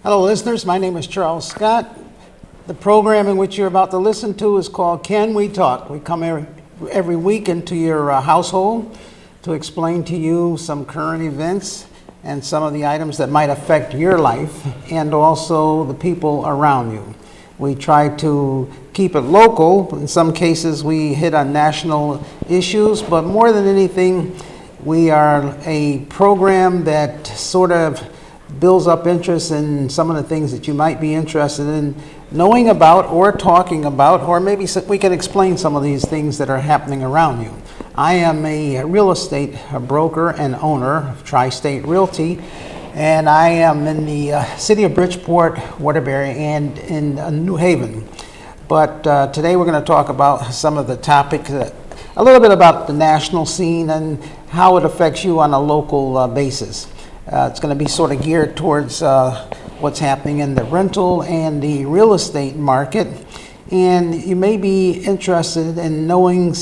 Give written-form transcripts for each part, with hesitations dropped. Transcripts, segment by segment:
Hello, listeners. My name is Charles Scott. The program in which you're about to listen to is called Can We Talk? We come every week into your household to explain to you some current events and some of the items that might affect your life and also the people around you. We try to keep it local. In some cases, we hit on national issues, but more than anything, we are a program that sort of builds up interest in some of the things that you might be interested in knowing about or talking about, or maybe we can explain some of these things that are happening around you. I am a real estate broker and owner of Tri-State Realty, and I am in the city of Bridgeport, Waterbury, and in New Haven. But today we're going to talk about some of the topics, a little bit about the national scene and how it affects you on a local basis. It's going to be sort of geared towards what's happening in the rental and the real estate market. And you may be interested in knowing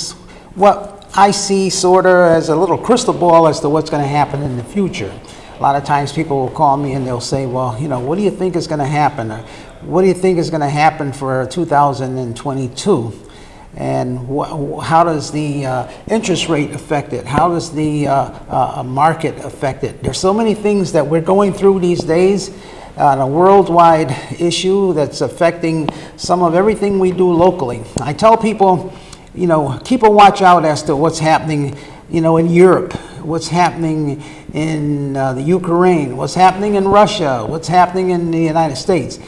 what I see sort of as a little crystal ball as to what's going to happen in the future. A lot of times people will call me and they'll say, well, what do you think is going to happen? Or what do you think is going to happen for 2022? And how does the interest rate affect it? How does the market affect it? There's so many things that we're going through these days on a worldwide issue that's affecting some of everything we do locally. I tell people, keep a watch out as to what's happening, in Europe, what's happening in the Ukraine, what's happening in Russia, what's happening in the United States.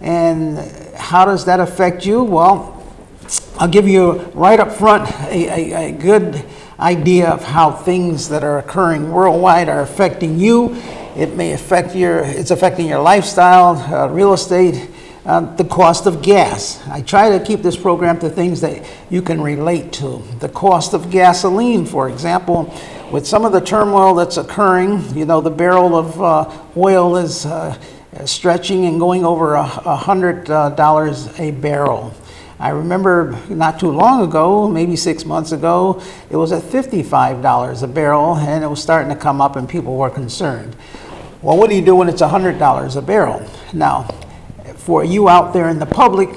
And how does that affect you? Well, I'll give you right up front a good idea of how things that are occurring worldwide are affecting you. It may affect it's affecting your lifestyle, real estate, the cost of gas. I try to keep this program to things that you can relate to. The cost of gasoline, for example, with some of the turmoil that's occurring, the barrel of oil is stretching and going over $100 a barrel. I remember not too long ago, maybe 6 months ago, it was at $55 a barrel, and it was starting to come up and people were concerned. Well, what do you do when it's $100 a barrel? Now, for you out there in the public,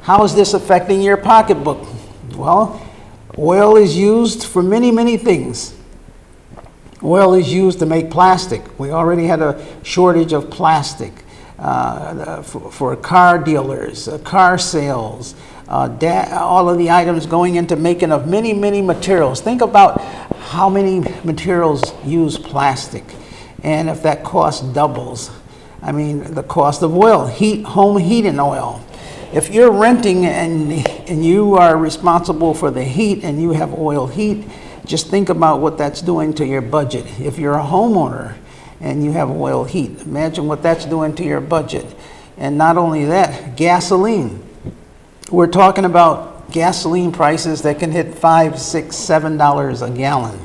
how is this affecting your pocketbook? Well, oil is used for many, many things. Oil is used to make plastic. We already had a shortage of plastic for car dealers, car sales, all of the items going into making of many, many materials. Think about how many materials use plastic, and if that cost doubles. I mean, the cost of oil, home heating oil. If you're renting and you are responsible for the heat and you have oil heat, just think about what that's doing to your budget. If you're a homeowner and you have oil heat, imagine what that's doing to your budget. And not only that, gasoline. We're talking about gasoline prices that can hit $5, $6, $7 a gallon.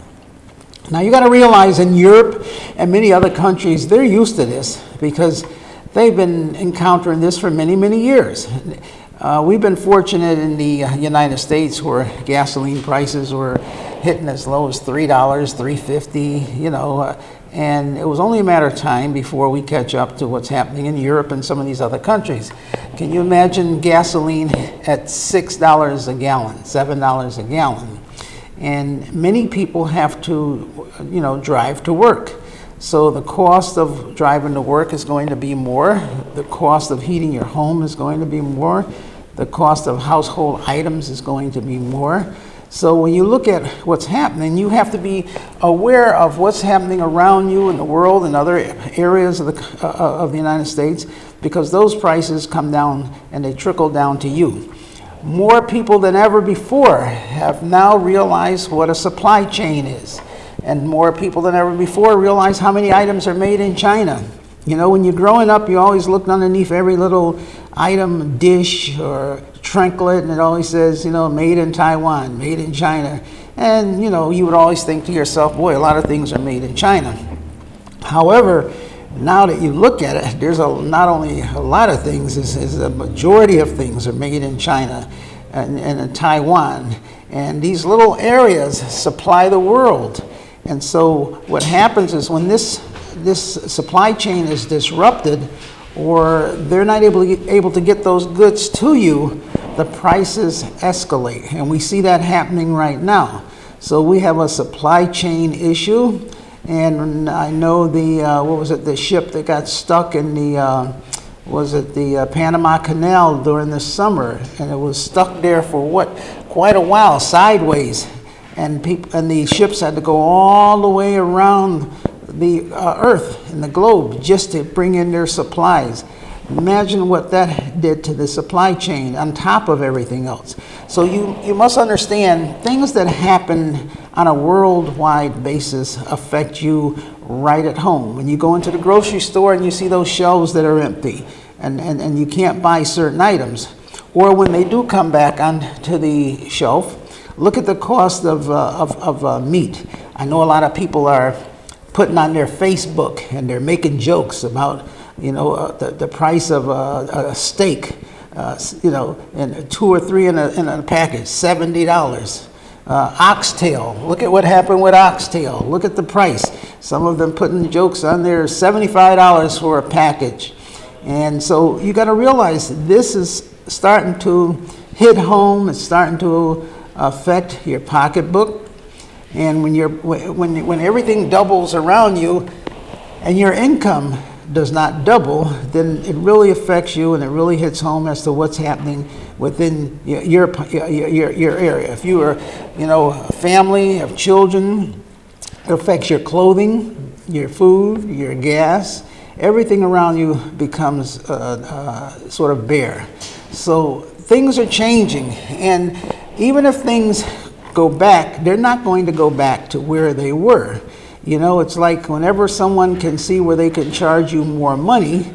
Now you got to realize in Europe and many other countries, they're used to this because they've been encountering this for many, many years. We've been fortunate in the United States where gasoline prices were hitting as low as $3, $3.50, and it was only a matter of time before we catch up to what's happening in Europe and some of these other countries. Can you imagine gasoline at $6 a gallon, $7 a gallon? And many people have to, drive to work. So the cost of driving to work is going to be more. The cost of heating your home is going to be more. The cost of household items is going to be more. So when you look at what's happening, you have to be aware of what's happening around you in the world and other areas of the United States, because those prices come down and they trickle down to you. More people than ever before have now realized what a supply chain is. And more people than ever before realize how many items are made in China. When you're growing up, you always looked underneath every little item, dish or trinket, and it always says, made in Taiwan, made in China. And, you would always think to yourself, boy, a lot of things are made in China. However, now that you look at it, there's not only a lot of things, is a majority of things are made in China and in Taiwan. And these little areas supply the world. And so what happens is when this supply chain is disrupted, or they're not able to get those goods to you, the prices escalate. And we see that happening right now. So we have a supply chain issue. And I know the ship that got stuck in the Panama Canal during the summer, and it was stuck there for quite a while, sideways. And the ships had to go all the way around the earth and the globe just to bring in their supplies. Imagine what that did to the supply chain on top of everything else. So you must understand, things that happen on a worldwide basis affect you right at home. When you go into the grocery store and you see those shelves that are empty and you can't buy certain items, or when they do come back onto the shelf, look at the cost of meat. I know a lot of people are putting on their Facebook and they're making jokes about the price of a steak, and 2 or 3 in a package, $70. Oxtail, look at what happened with oxtail. Look at the price. Some of them putting jokes on there, $75 for a package. And so you got to realize this is starting to hit home. It's starting to affect your pocketbook. And when everything doubles around you and your income does not double, then it really affects you, and it really hits home as to what's happening within your area. If you are, a family of children, it affects your clothing, your food, your gas. Everything around you becomes sort of bare. So things are changing, and even if things go back, they're not going to go back to where they were. It's like whenever someone can see where they can charge you more money,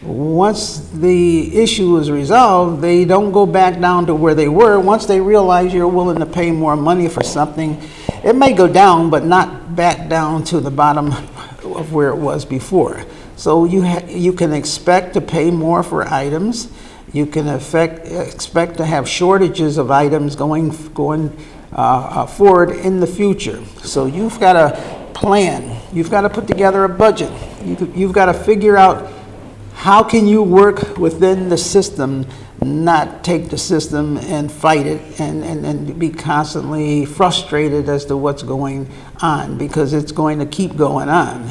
once the issue is resolved, they don't go back down to where they were. Once they realize you're willing to pay more money for something, it may go down, but not back down to the bottom of where it was before. So you can expect to pay more for items. You can expect to have shortages of items going forward in the future. So you've got to plan. You've got to put together a budget. You've got to figure out how can you work within the system, not take the system and fight it and be constantly frustrated as to what's going on, because it's going to keep going on.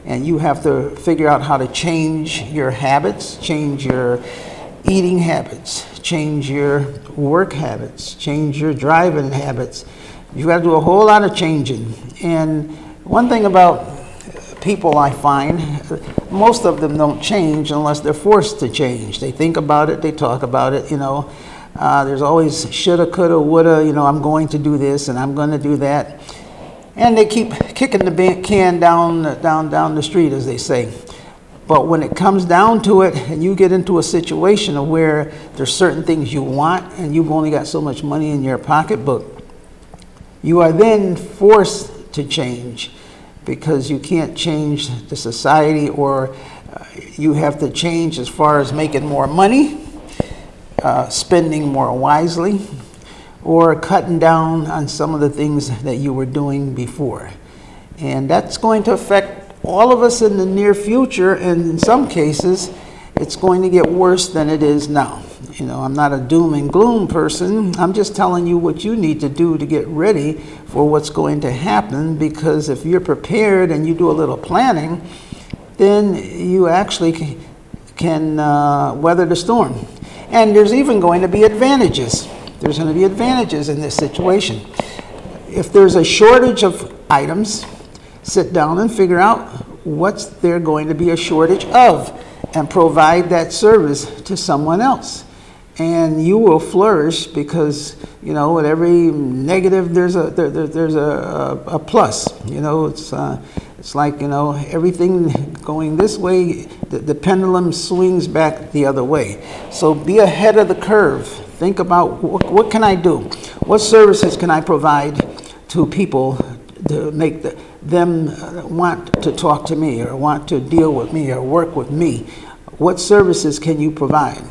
And you have to figure out how to change your habits, change your eating habits, change your work habits, change your driving habits. You've got to do a whole lot of changing. And one thing about people, I find, most of them don't change unless they're forced to change. They think about it, they talk about it, there's always shoulda, coulda, woulda, I'm going to do this and I'm going to do that. And they keep kicking the can down the street, as they say. But when it comes down to it and you get into a situation of where there's certain things you want and you've only got so much money in your pocketbook, you are then forced to change, because you can't change the society, or you have to change as far as making more money, spending more wisely, or cutting down on some of the things that you were doing before. And that's going to affect all of us in the near future, and in some cases, it's going to get worse than it is now. I'm not a doom and gloom person. I'm just telling you what you need to do to get ready for what's going to happen, because if you're prepared and you do a little planning, then you actually can weather the storm. And there's even going to be advantages. There's going to be advantages in this situation. If there's a shortage of items, sit down and figure out what's there going to be a shortage of, and provide that service to someone else. And you will flourish, because with every negative there's a plus. It's like everything going this way, the pendulum swings back the other way. So be ahead of the curve. Think about what can I do? What services can I provide to people to make them want to talk to me, or want to deal with me, or work with me? What services can you provide?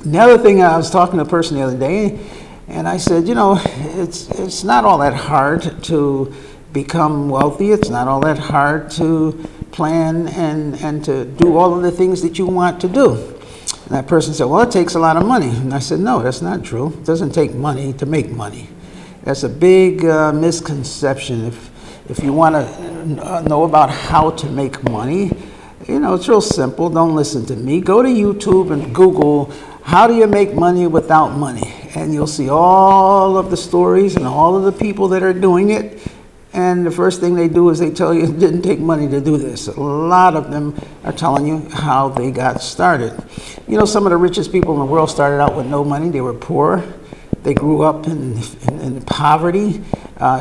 The other thing, I was talking to a person the other day, and I said, it's not all that hard to become wealthy. It's not all that hard to plan and to do all of the things that you want to do. And that person said, well, it takes a lot of money. And I said, no, that's not true. It doesn't take money to make money. That's a big misconception. If you want to know about how to make money, it's real simple. Don't listen to me. Go to YouTube and Google, how do you make money without money? And you'll see all of the stories and all of the people that are doing it. And the first thing they do is they tell you it didn't take money to do this. A lot of them are telling you how they got started. Some of the richest people in the world started out with no money. They were poor. They grew up in poverty.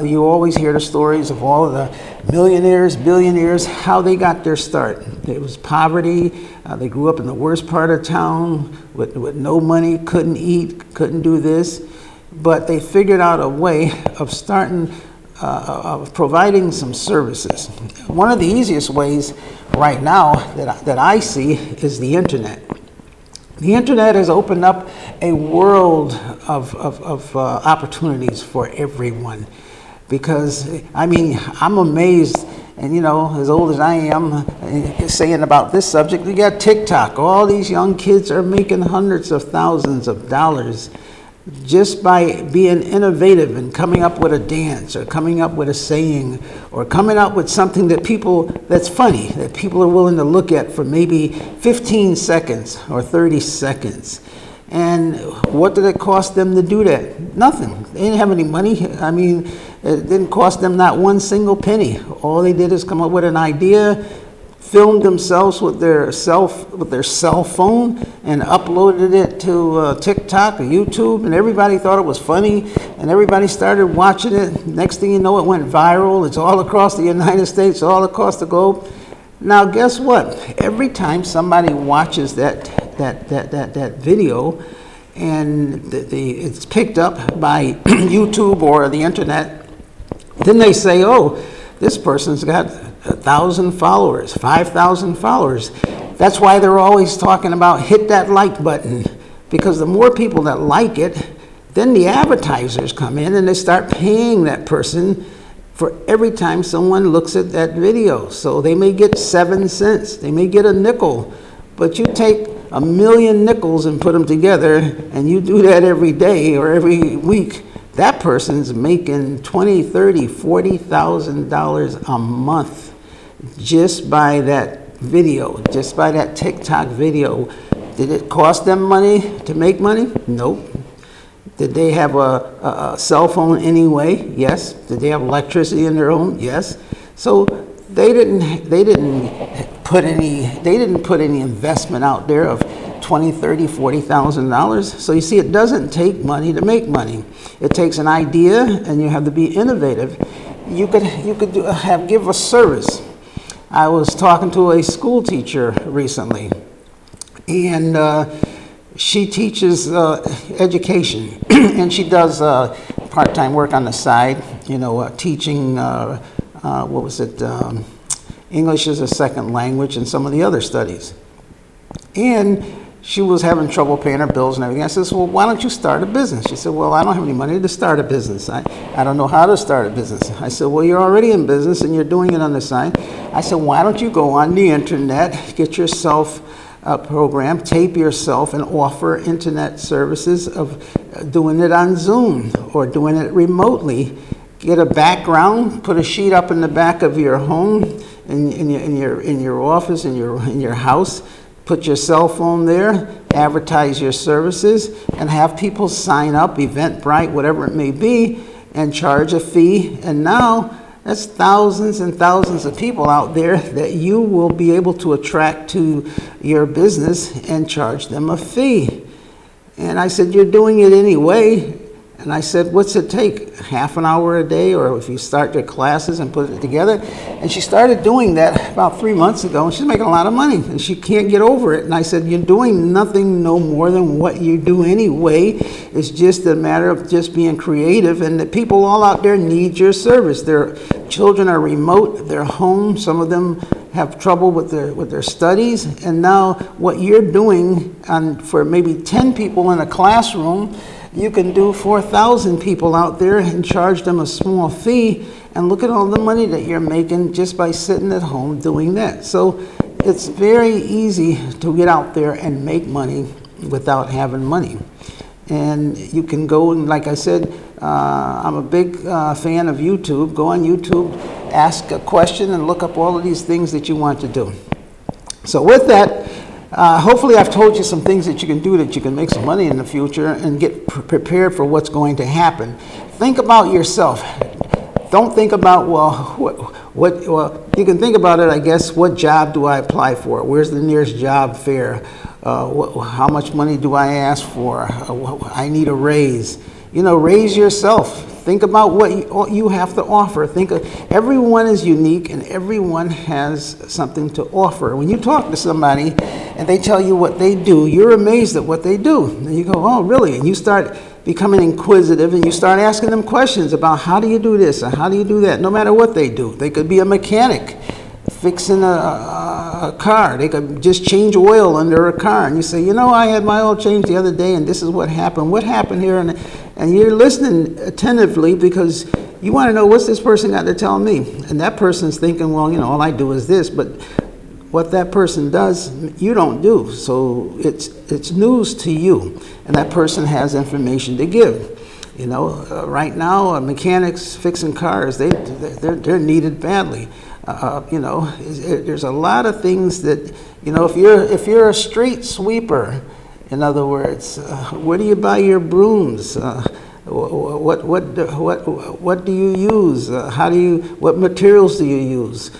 You always hear the stories of all of the millionaires, billionaires, how they got their start. It was poverty. They grew up in the worst part of town with no money, couldn't eat, couldn't do this. But they figured out a way of starting, of providing some services. One of the easiest ways right now that I see is the internet. The internet has opened up a world of opportunities for everyone. Because, I'm amazed, and as old as I am, saying about this subject, we got TikTok. All these young kids are making hundreds of thousands of dollars just by being innovative and coming up with a dance or coming up with a saying or coming up with something that's funny, that people are willing to look at for maybe 15 seconds or 30 seconds. And what did it cost them to do that? Nothing. They didn't have any money. It didn't cost them not one single penny. All they did is come up with an idea, filmed themselves with their cell phone, and uploaded it to TikTok or YouTube, and everybody thought it was funny, and everybody started watching it. Next thing you know, it went viral. It's all across the United States, all across the globe. Now, guess what? Every time somebody watches that video, and it's picked up by YouTube or the internet, then they say, oh, this person's got 1,000 followers, 5,000 followers. That's why they're always talking about hit that like button, because the more people that like it, then the advertisers come in and they start paying that person for every time someone looks at that video. So they may get 7 cents, they may get a nickel, but you take 1 million nickels and put them together, and you do that every day or every week, that person's making $20,000, $30,000, $40,000 a month just by that video, just by that TikTok video. Did it cost them money to make money? Nope. Did they have a cell phone anyway? Yes. Did they have electricity in their home? Yes. So they didn't put any investment out there of $20,000, $30,000, $40,000. So you see, it doesn't take money to make money. It takes an idea, and you have to be innovative. You could give a service. I was talking to a school teacher recently, and she teaches education, and she does part-time work on the side. Teaching. English as a second language and some of the other studies. And she was having trouble paying her bills and everything. I said, well, why don't you start a business? She said, well, I don't have any money to start a business. I don't know how to start a business. I said, well, you're already in business and you're doing it on the side. I said, why don't you go on the internet, get yourself a program, tape yourself, and offer internet services of doing it on Zoom or doing it remotely. Get a background, put a sheet up in the back of your home, in your office, in your house. Put your cell phone there, advertise your services, and have people sign up, Eventbrite, whatever it may be, and charge a fee. And now that's thousands and thousands of people out there that you will be able to attract to your business and charge them a fee. And I said, you're doing it anyway. And I said, what's it take? Half an hour a day, or if you start your classes and put it together? And she started doing that about 3 months ago, and she's making a lot of money, and she can't get over it. And I said, you're doing nothing no more than what you do anyway. It's just a matter of just being creative, and the people all out there need your service. Their children are remote, they're home, some of them have trouble with their studies, and now what you're doing for maybe 10 people in a classroom, you can do 4,000 people out there and charge them a small fee, and look at all the money that you're making just by sitting at home doing that. So it's very easy to get out there and make money without having money. And you can go and, like I said, I'm a big fan of YouTube. Go on YouTube, ask a question, and look up all of these things that you want to do. So with that, hopefully I've told you some things that you can do that you can make some money in the future and get prepared for what's going to happen. Think about yourself. Don't think about, well, you can think about it, I guess, what job do I apply for? Where's the nearest job fair? How much money do I ask for? I need a raise. Raise yourself. Think about what you have to offer. Everyone is unique and everyone has something to offer. When you talk to somebody and they tell you what they do, you're amazed at what they do. And you go, oh, really? And you start becoming inquisitive and you start asking them questions about how do you do this and how do you do that, no matter what they do. They could be a mechanic fixing a car. They could just change oil under a car. And you say, I had my oil changed the other day and this is what happened. What happened here? And you're listening attentively because you want to know what's this person got to tell me. And that person's thinking, well, all I do is this. But what that person does, you don't do. So it's news to you. And that person has information to give. Right now, mechanics fixing cars, they're needed badly. There's a lot of things that, if you're a street sweeper, in other words, where do you buy your brooms? What do you use? What materials do you use?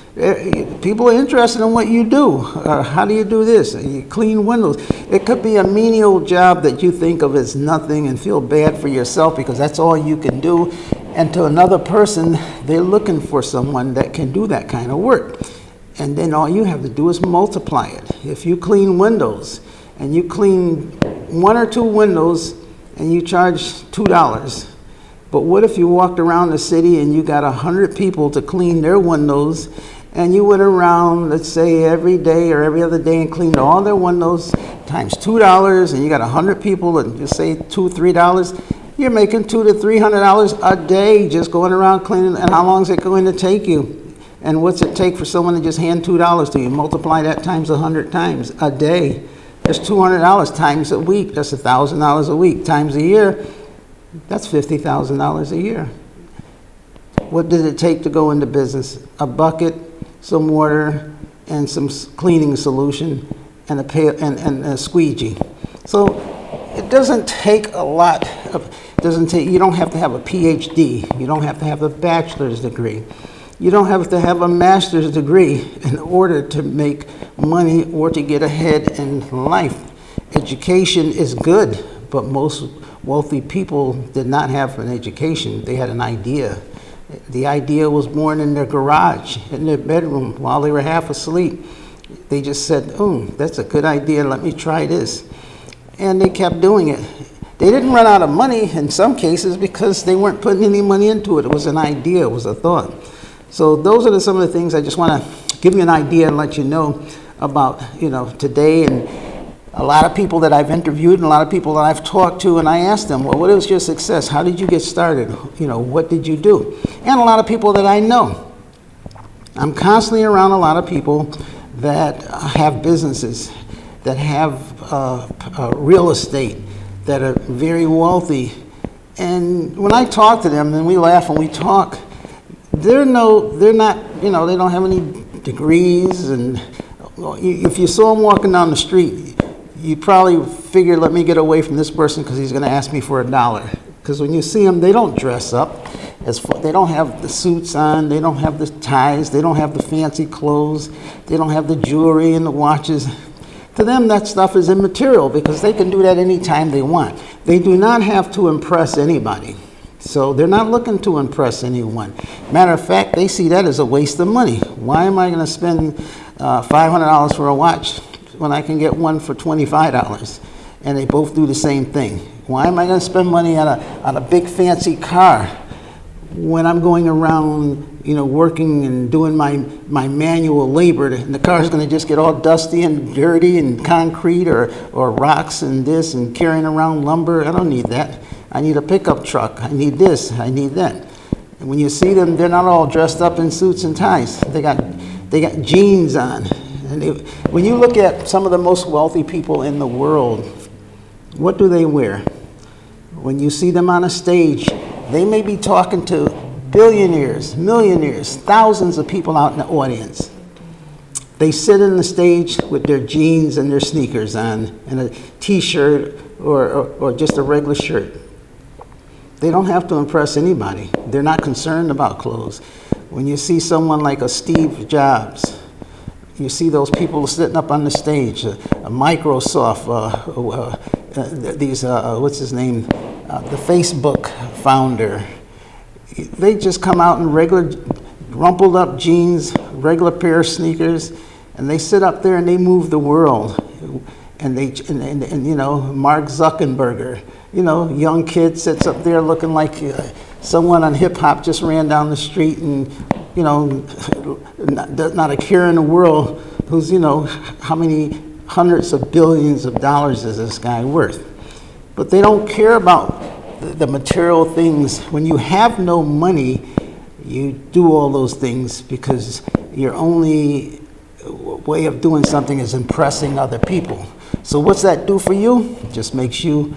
People are interested in what you do. How do you do this? You clean windows. It could be a menial job that you think of as nothing and feel bad for yourself because that's all you can do. And to another person, they're looking for someone that can do that kind of work. And then all you have to do is multiply it. If you clean windows and you clean 1 or 2 windows and you charge $2, but what if you walked around the city and you got 100 people to clean their windows and you went around, let's say, every day or every other day and cleaned all their windows times $2 and you got 100 people and just say $2, $3, you're making $200 to $300 a day just going around cleaning. And how long is it going to take you? And what's it take for someone to just hand $2 to you? Multiply that times 100 times a day. That's $200 times a week. That's $1,000 a week times a year. That's $50,000 a year. What did it take to go into business? A bucket, some water, and some cleaning solution, and a squeegee. So it doesn't take a lot. You don't have to have a PhD. You don't have to have a bachelor's degree. You don't have to have a master's degree in order to make money or to get ahead in life. Education is good, but most wealthy people did not have an education. They had an idea. The idea was born in their garage, in their bedroom, while they were half asleep. They just said, oh, that's a good idea, let me try this. And they kept doing it. They didn't run out of money in some cases because they weren't putting any money into it. It was an idea, it was a thought. So those are some of the things I just want to give you an idea and let you know about, today. And a lot of people that I've interviewed and a lot of people that I've talked to, and I asked them, well, what was your success? How did you get started? What did you do? And a lot of people that I know. I'm constantly around a lot of people that have businesses, that have real estate, that are very wealthy. And when I talk to them and we laugh and we talk, they're not, they don't have any degrees. And if you saw them walking down the street, you'd probably figure, let me get away from this person because he's going to ask me for $1. Because when you see them, they don't dress up. They don't have the suits on, they don't have the ties, they don't have the fancy clothes, they don't have the jewelry and the watches. To them, that stuff is immaterial because they can do that anytime they want. They do not have to impress anybody. So they're not looking to impress anyone. Matter of fact, they see that as a waste of money. Why am I going to spend $500 for a watch when I can get one for $25? And they both do the same thing. Why am I going to spend money on a big fancy car when I'm going around, working and doing my manual labor, and the car's going to just get all dusty and dirty and concrete or rocks and this and carrying around lumber? I don't need that. I need a pickup truck. I need this. I need that. And when you see them, they're not all dressed up in suits and ties. They got jeans on. And when you look at some of the most wealthy people in the world, what do they wear? When you see them on a stage, they may be talking to billionaires, millionaires, thousands of people out in the audience. They sit on the stage with their jeans and their sneakers on and a t-shirt or just a regular shirt. They don't have to impress anybody. They're not concerned about clothes. When you see someone like a Steve Jobs, you see those people sitting up on the stage, a Microsoft, what's his name, the Facebook founder. They just come out in regular rumpled up jeans, regular pair of sneakers, and they sit up there and they move the world. And you know, Mark Zuckerberg, you know, young kid sits up there looking like someone on hip hop just ran down the street, and you know, not a care in the world. Who's, you know, how many hundreds of billions of dollars is this guy worth? But they don't care about the material things. When you have no money, you do all those things because your only way of doing something is impressing other people. So what's that do for you? It just makes you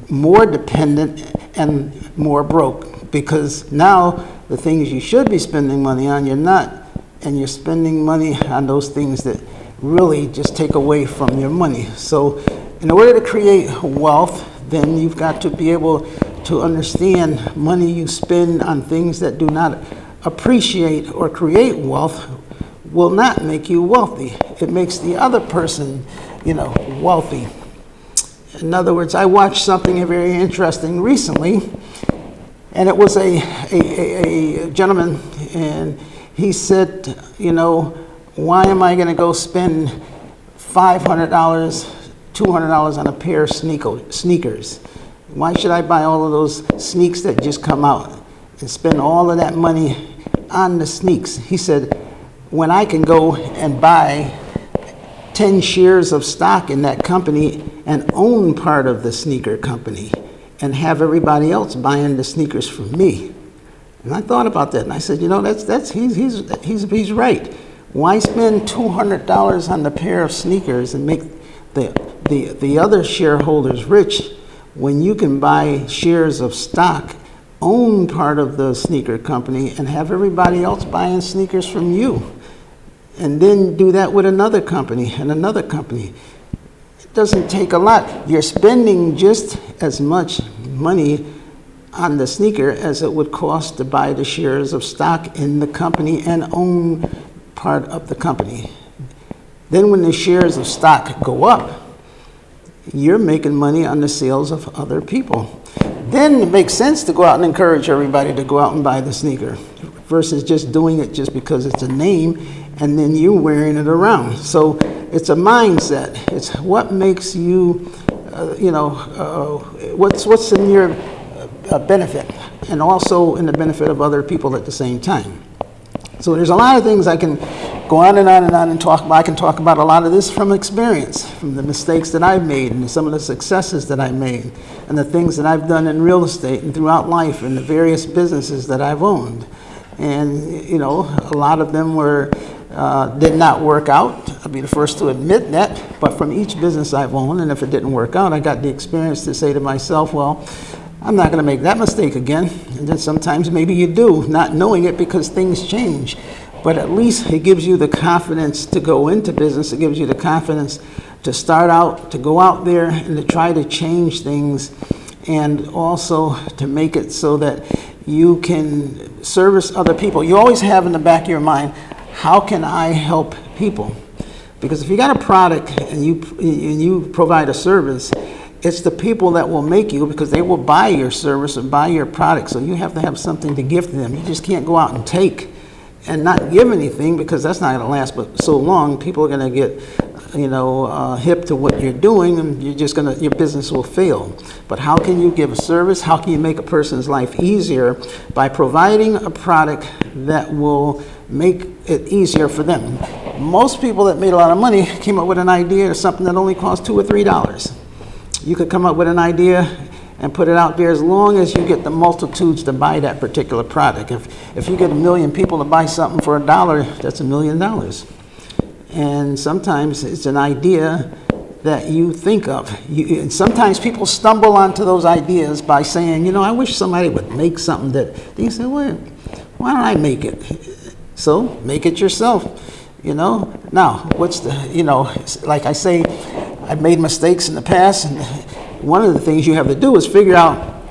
more dependent and more broke, because now the things you should be spending money on, you're not, and you're spending money on those things that really just take away from your money. So in order to create wealth, then you've got to be able to understand money you spend on things that do not appreciate or create wealth will not make you wealthy. It makes the other person, you know, wealthy. In other words, I watched something very interesting recently, and it was a gentleman, and he said, you know, why am I going to go spend $500, $200 on a pair of sneakers? Why should I buy all of those sneaks that just come out and spend all of that money on the sneaks? He said, when I can go and buy 10 shares of stock in that company and own part of the sneaker company and have everybody else buying the sneakers from me. And I thought about that, and I said, you know, he's right. Why spend $200 on the pair of sneakers and make the other shareholders rich when you can buy shares of stock, own part of the sneaker company, and have everybody else buying sneakers from you? And then do that with another company and another company. It doesn't take a lot. You're spending just as much money on the sneaker as it would cost to buy the shares of stock in the company and own part of the company. Then when the shares of stock go up, you're making money on the sales of other people. Then it makes sense to go out and encourage everybody to go out and buy the sneaker versus just doing it just because it's a name and then you wearing it around. So it's a mindset. It's what makes you, what's in your benefit, and also in the benefit of other people at the same time. So there's a lot of things I can go on and on and on and talk about. I can talk about a lot of this from experience, from the mistakes that I've made and some of the successes that I've made and the things that I've done in real estate and throughout life and the various businesses that I've owned. And, you know, a lot of them did not work out. I'll be the first to admit that. But from each business I've owned, and if it didn't work out, I got the experience to say to myself, well, I'm not going to make that mistake again. And then sometimes maybe you do, not knowing it because things change. But at least it gives you the confidence to go into business. It gives you the confidence to start out, to go out there and to try to change things, and also to make it so that you can service other people. You always have in the back of your mind, how can I help people? Because if you got a product and you provide a service, it's the people that will make you, because they will buy your service or buy your product. So you have to have something to give to them. You just can't go out and take and not give anything, because that's not going to last but so long. People are going to get, hip to what you're doing, and your business will fail. But how can you give a service? How can you make a person's life easier? By providing a product that will make it easier for them. Most people that made a lot of money came up with an idea or something that only cost $2 or $3. You could come up with an idea and put it out there as long as you get the multitudes to buy that particular product. If you get 1 million people to buy something for $1, that's $1 million. And sometimes it's an idea that you think of. And sometimes people stumble onto those ideas by saying, you know, I wish somebody would make something that, you say, well, why don't I make it? So make it yourself, you know. Now, what's the, you know, like I say, I've made mistakes in the past, and one of the things you have to do is figure out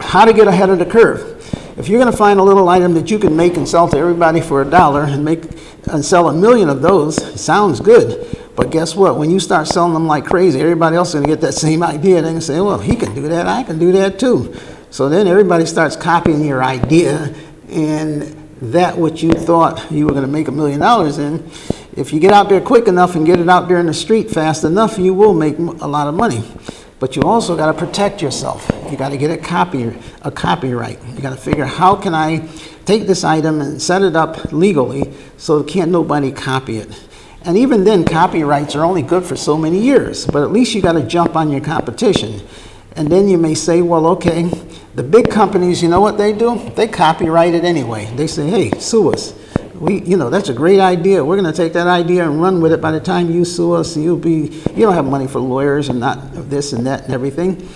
how to get ahead of the curve. If you're going to find a little item that you can make and sell to everybody for $1 and sell 1 million of those, it sounds good. But guess what? When you start selling them like crazy, everybody else is going to get that same idea. They're going to say, well, he can do that, I can do that too. So then everybody starts copying your idea, and that what you thought you were going to make $1 million in, if you get out there quick enough and get it out there in the street fast enough, you will make a lot of money. But you also got to protect yourself. You got to get a copyright. You got to figure, how can I take this item and set it up legally so can't nobody copy it? And even then, copyrights are only good for so many years, but at least you got to jump on your competition. And then you may say, well, okay, the big companies, you know what they do? They copyright it anyway. They say, hey, sue us. You know, that's a great idea. We're going to take that idea and run with it. By the time you sue us, you don't have money for lawyers and not this and that and everything.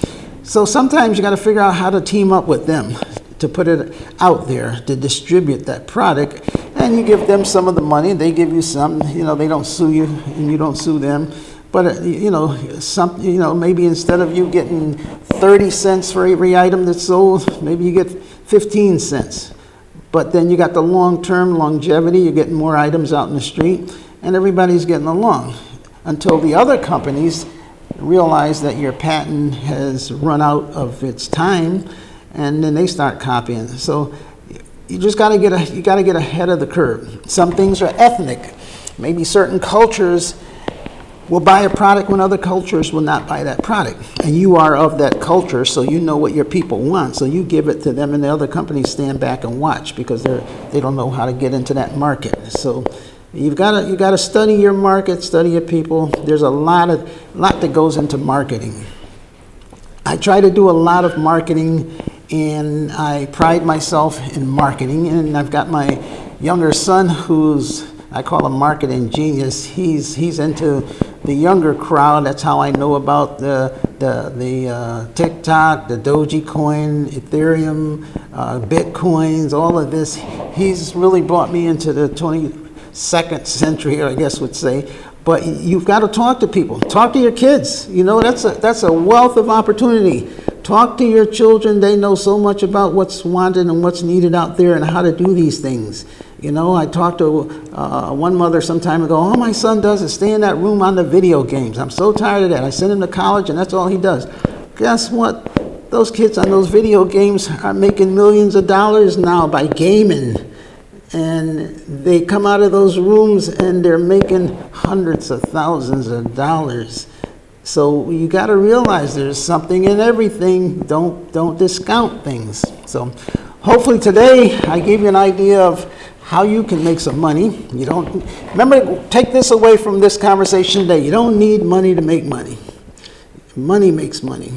So sometimes you got to figure out how to team up with them to put it out there, to distribute that product. And you give them some of the money, they give you some. You know, they don't sue you and you don't sue them. But you know, maybe instead of you getting 30 cents for every item that's sold, maybe you get 15 cents. But then you got the long-term longevity, you're getting more items out in the street, and everybody's getting along until the other companies realize that your patent has run out of its time, and then they start copying. So you just got to get ahead of the curve. Some things are ethnic. Maybe certain cultures will buy a product when other cultures will not buy that product. And you are of that culture, so you know what your people want. So you give it to them, and the other companies stand back and watch because they don't know how to get into that market. So you got to study your market, study your people. There's a lot that goes into marketing. I try to do a lot of marketing, and I pride myself in marketing. And I've got my younger son who's, I call him marketing genius. He's into the younger crowd. That's how I know about the TikTok, the Dogecoin, Ethereum, Bitcoins, all of this. He's really brought me into the 22nd century, I guess would say. But you've got to talk to people. Talk to your kids. You know, that's a wealth of opportunity. Talk to your children. They know so much about what's wanted and what's needed out there and how to do these things. You know, I talked to one mother some time ago. All my son does is stay in that room on the video games. I'm so tired of that. I sent him to college, and that's all he does. Guess what? Those kids on those video games are making millions of dollars now by gaming. And they come out of those rooms, and they're making hundreds of thousands of dollars. So you got to realize there's something in everything. Don't discount things. So hopefully today I gave you an idea of how you can make some money. You don't, remember, take this away from this conversation today. You don't need money to make money. Money makes money.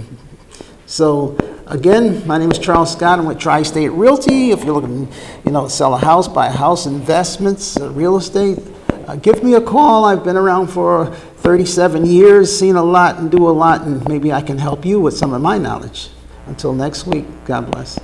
So again, my name is Charles Scott. I'm with Tri-State Realty. If you're looking, to sell a house, buy a house, investments, real estate, give me a call. I've been around for 37 years, seen a lot and do a lot, and maybe I can help you with some of my knowledge. Until next week, God bless.